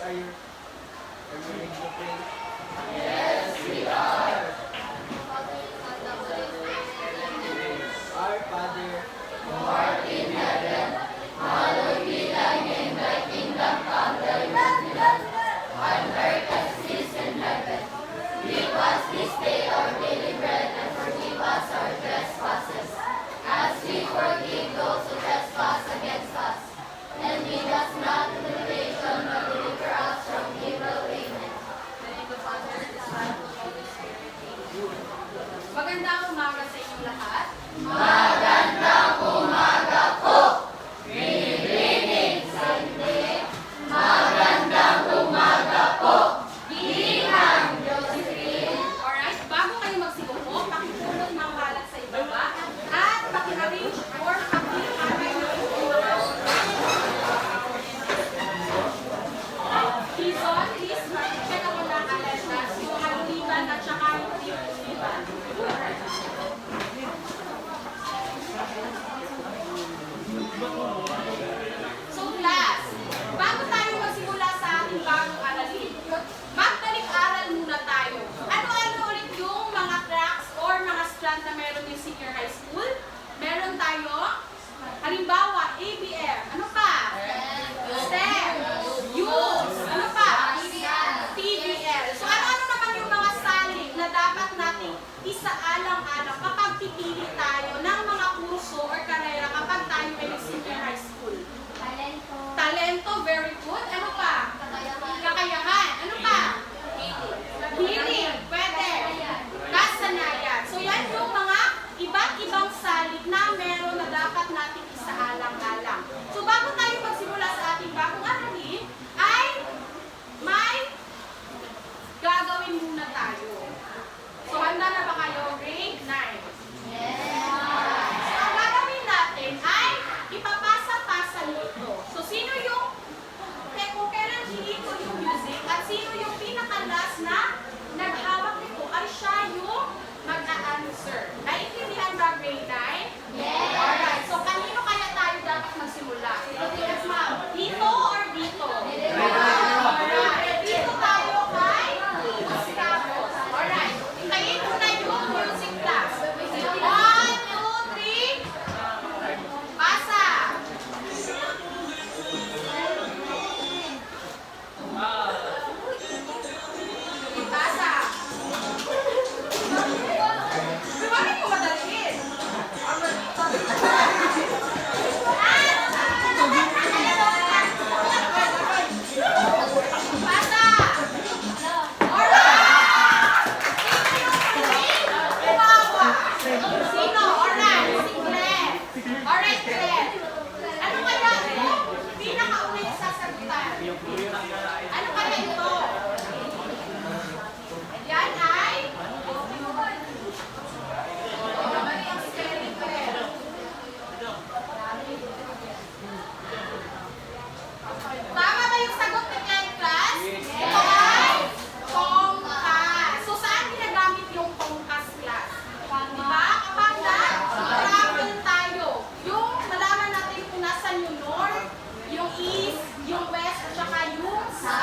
are you ready to pray? Yes, we are. Our Father, Who art in heaven, hallowed be thy name, thy kingdom come, thy will be done, on earth as it is in heaven. Give us this day our daily bread, and forgive us our trespasses, as we forgive those who trespass against us. And lead us not into temptation, but deliver us from evil. Amen. Magandang umaga sa inyong lahat. Magandang umaga po! Greetings, Sunday! Magandang umaga po! Ginang Josephine! Alright, bago kayo magsiupo, pakipulot ng balat sa ibaba at paki-arrange or paki-arrange yung mga Quezon, please check ako ng alendas, yung haluliban at saka yung liban. So class, bago tayo magsimula sa ating bagong aralin, magbalik-aral muna tayo. Ano-ano ulit yung mga tracks or mga strand na meron yung senior high school? Meron tayo, halimbawa, ABM. Ano pa? STEM. Use. Ano pa? TBL. So ano-ano naman yung mga salik na dapat nating isaalang-alang kapag pipili tayo ng mga kurso or karera kapag tayo ay senior high school? Talento, very good. Ano pa? Kakayahan. Ano pa? Hiling, pwede. Kasanayan. So yan yung mga iba't ibang salik na meron na dapat nating isaalang-alang. So bago tayo magsimula sa ating bagong aralin, ay may gagawin muna tayo. So handa na ba kayo? Grade 9. So ang gagawin natin ay ipapasa-pasa nito. So sino yung kung kailan hinito yung music at sino yung pinakalas na naghawak nito ay siya yung mag-a-answer. Naiintindihan ba grade 9? Yes! Alright, so kanino kaya tayo dapat magsimula? Yes, ma'am. Dito or dito? Alright, dito tayo kay Gustavo. Alright, kayo muna yung music class. 1, 2, 3, pasa! Pasa! Bakit mo madaliin? Pasa! Alright! Sino? Alright, si Glenn. Alright, Glenn. Ano kaya ito? Pinakauna yung sasagutan. Ano kaya ito? Yan ay? Mali ang spelling ko eh. Tama ba yung sagot ni Ken class? Ito ay tongkas. So saan ginagamit yung tongkas class? Diba? Kapag na-travel tayo, yung malaman natin kung nasan yung north, yung east, yung west, at saka yung south.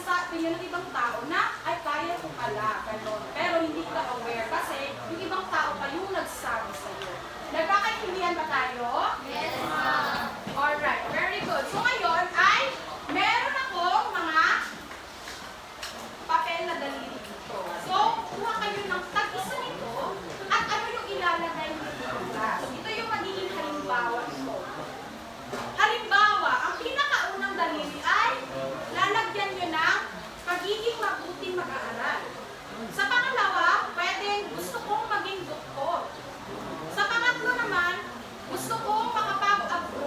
sa opinion ng ibang tao na ay kaya ko pala, gano'n. Pero hindi ka aware kasi yung ibang tao pa yung nagsabi sa'yo. Nagkakaintindihan ba tayo? Yes, ma'am. Alright, very good. So ngayon ay meron akong mga papel na daliri dito. So, kuha kayo ng tag-isa nito at ano yung ilalagay mo dito. Ito yung magiging halimbawa ito. Halimbawa, ang pinakaunang daliri ay lalagyan nyo ng pagiging mabuting mag-aaral. Sa pangalawa, pwedeng gusto kong maging doktor. Sa pangatlo naman, gusto kong makapag-abroad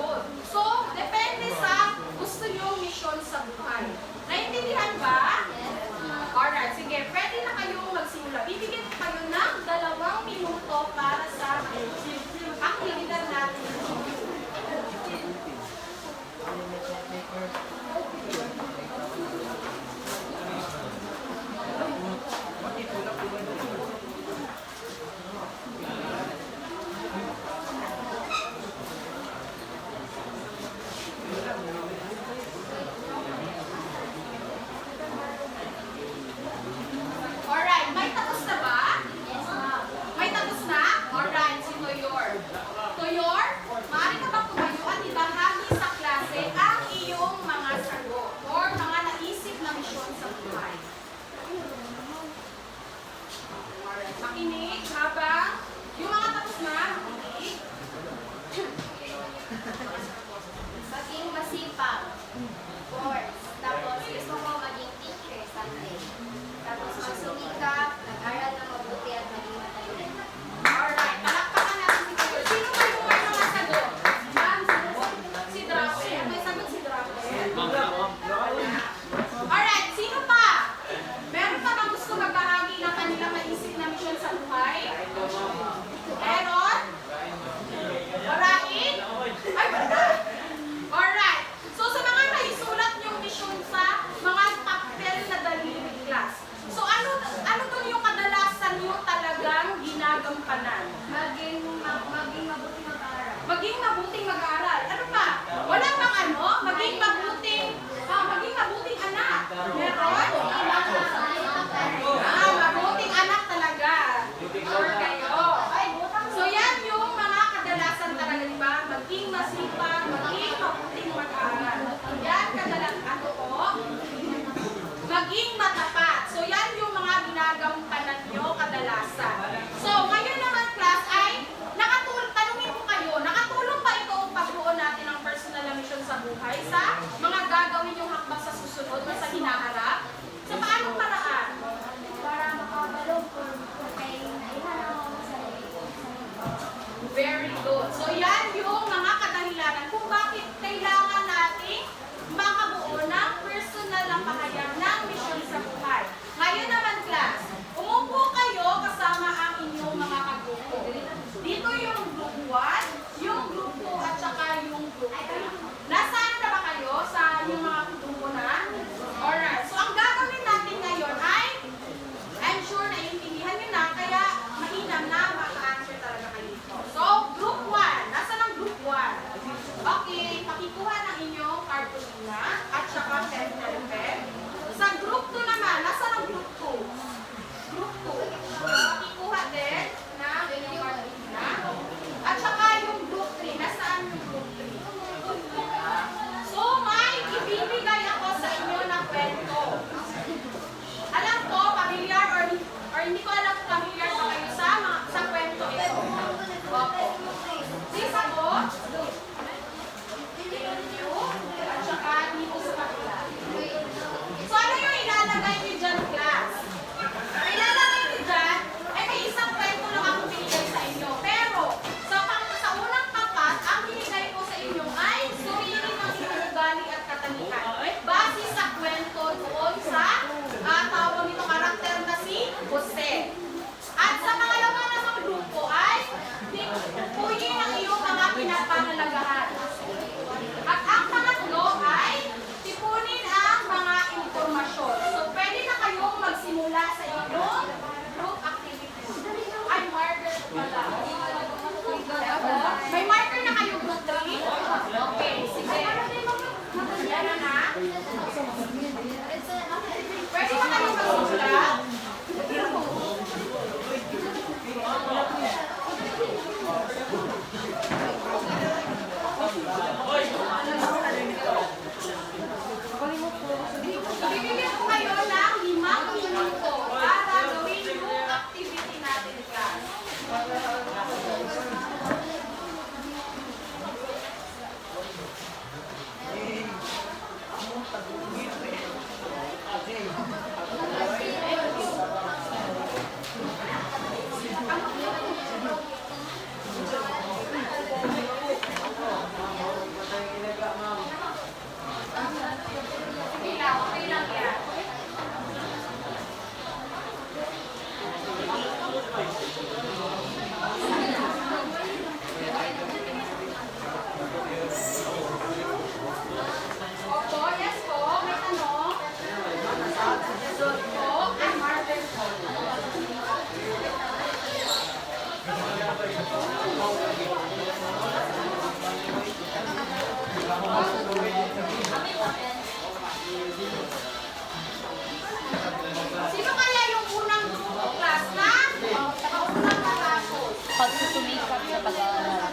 pagsusumikap sa pag-aaral.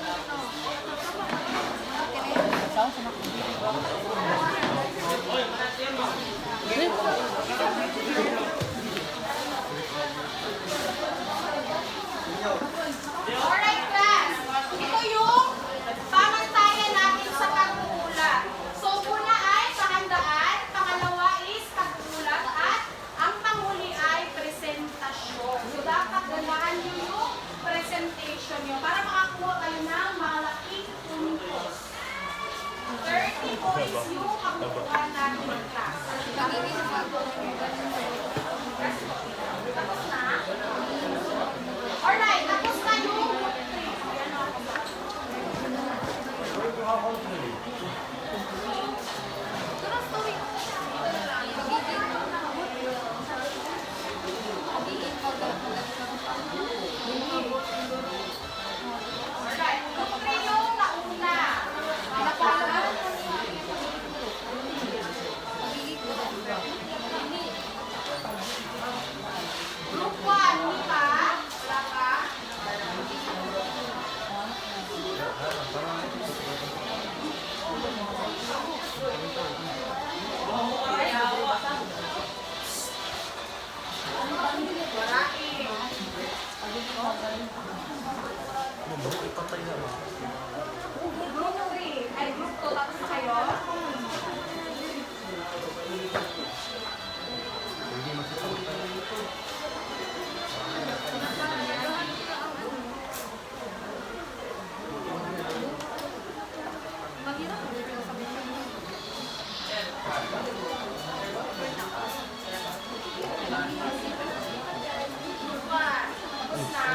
Saan sa Alright, class. Ito yung pamantayan natin sa pagkukulat. So, una ay pahandaan, pangalawa is pagkukulat, at ang panghuli ay presentasyon. So, dapat gandaan nyo yung presentation nyo para makakuha kayo ng malaking puntos. 30 points yung makukuha natin ng class. Tapos na? Alright, tapos na yung group 3. Ayan o. Alright, group 3 yung nauna. Group 1, hindi pa? Wala pa? Group 3, ay group 2, tapos na kayo? Group 1, tapos na?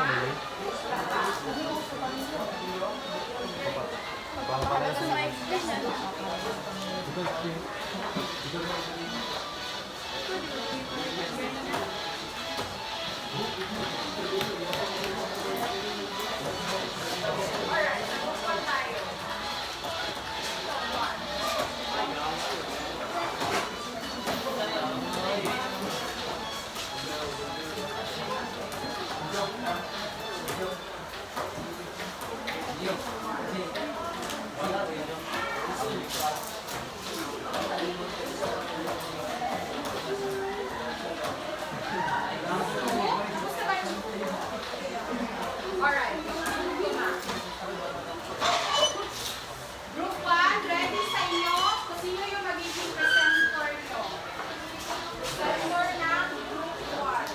Alright, group 1 tayo. Gusto ba yun? Alright, lima. Group 1, ready sa inyo? Kung sino yung magiging presenter nyo? Presenter ng Group 1.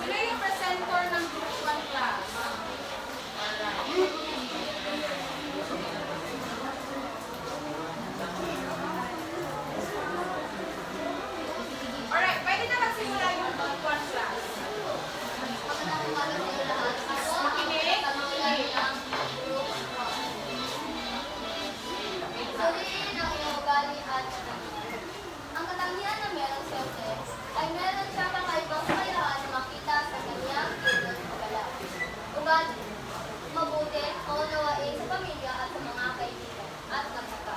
Sino yung presenter ng Group 1 class? Alright, pwede na magsimula yung Group 1 class. Makinig? Suriin ang iyong ugali at ang katangian na meron si Jose ay meron siyang kakaibang kakayahan na makita sa kanyang kilos at galaw. Ugali, mabuti, maunawain sa pamilya at sa mga kaibigan at nagsaka.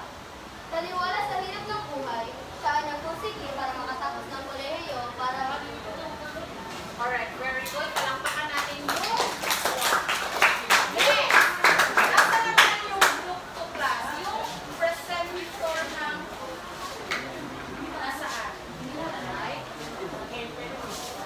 Taliwala sa hirap ng buhay, siya ay nagpursige para makatapos ng kolehiyo para Alright, very good. Palakpakan natin yung Group 1. Next! Nasa naman yung Group 2 class? Yung presenter ng nasaan? Alright? Okay, very good.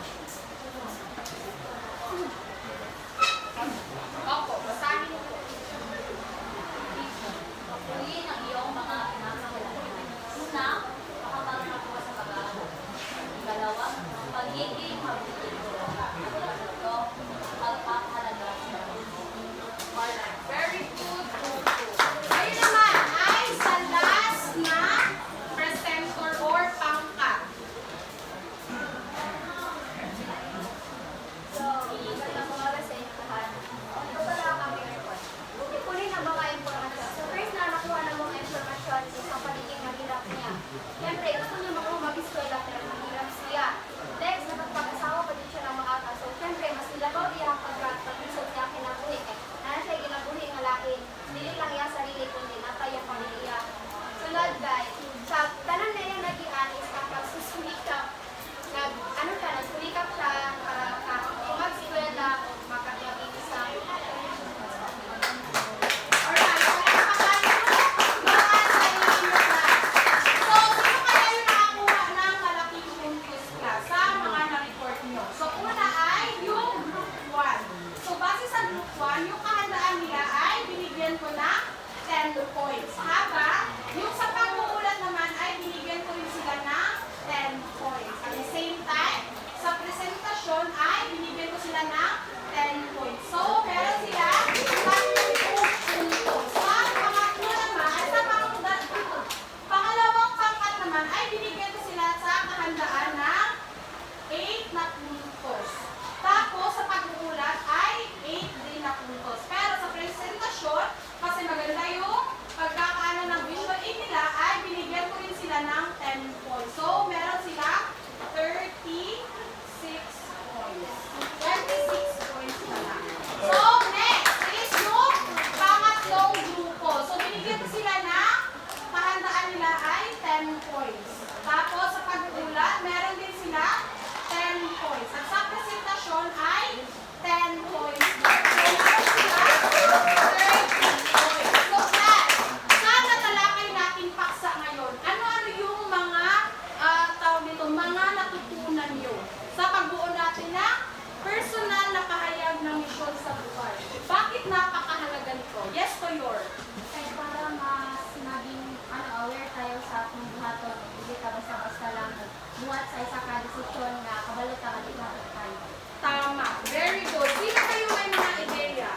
Kahit para mas maging aware tayo sa atong buhaton, hindi ka basta-basta lang buhat sa isa ka desisyon nga kabalot ka kalimutan tayo. Tama. Very good. Sino kayo may mga ideya?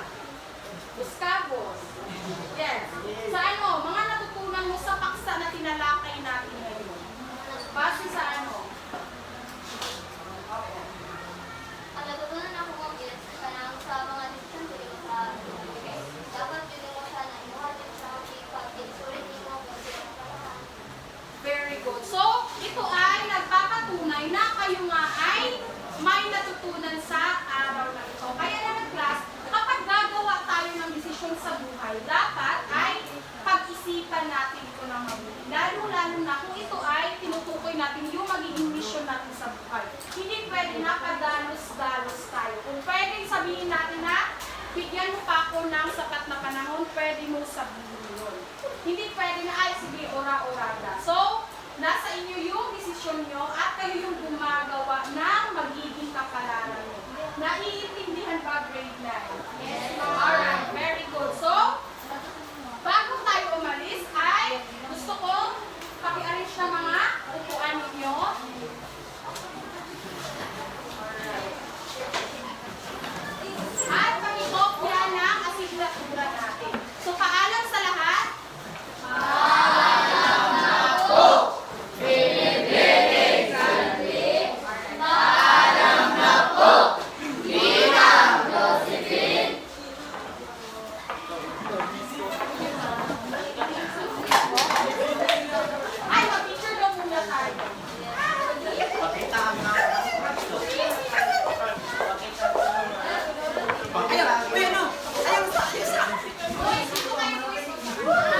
Gustavo. Yes. Sa ano, mga natutunan mo sa paksa na tinalakay natin ngayon? Base sa ano? Ang natutunan ako mo is kanang sa mga desisyon pwede mo sa dapat pwede mo sa naimuha din sa pag-insulit mo kung sino mo sa Very good. So, ito ay nagpapatunay na kayo nga ay may natutunan sa araw na ito. Kaya naman class, kapag gagawa tayo ng desisyon sa buhay, dapat ay pag-isipan natin ito ng mabuti. Lalo-lalo na kung ito ay tinutukoy natin yung magiging mission natin sa buhay. Hindi pwede na padalos-dalos tayo. Kung pwedeng sabihin natin na bigyan mo pa ako ng sapat na panahon, pwede mo sabihin yun. Hindi pwede na, ay sige, ora-orada. So, nasa inyo yung desisyon nyo at kayo yung gumagawa ng magiging kapalaran nyo. Naiintindihan ba grade 9? Yes, Alright.